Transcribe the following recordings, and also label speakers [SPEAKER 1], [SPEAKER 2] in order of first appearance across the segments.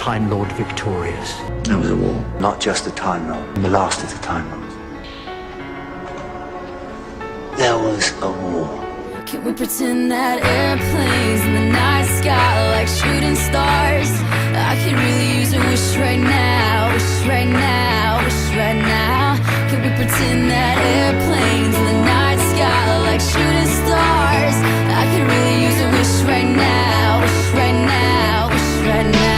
[SPEAKER 1] Time Lord victorious.
[SPEAKER 2] There was a war. Not just a Time Lord. The last of the Time Lords. There was a war.
[SPEAKER 3] Can we pretend that airplanes in the night sky are like shooting stars? I could really use a wish right now, wish right now, wish right now. Can we pretend that airplanes in the night sky are like shooting stars? I could really use a wish right now, wish right now, wish right now.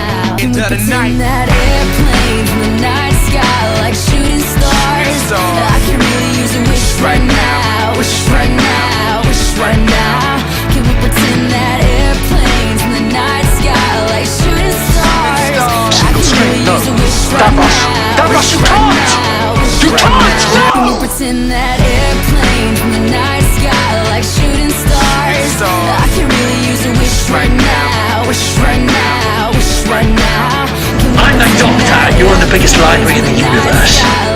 [SPEAKER 3] Can we pretend that airplanes in the night sky are like shooting stars? I could really use a wish right now, wish right now, wish right now. Can we pretend that airplanes in the night sky are like shooting stars? I could really use a wish right now, wish right now, wish right now. Can we pretend that airplanes in the night sky are like shooting stars? I could really use a wish right now, wish right now, wish right now.
[SPEAKER 1] I'm the Doctor, you're in the biggest library in the universe.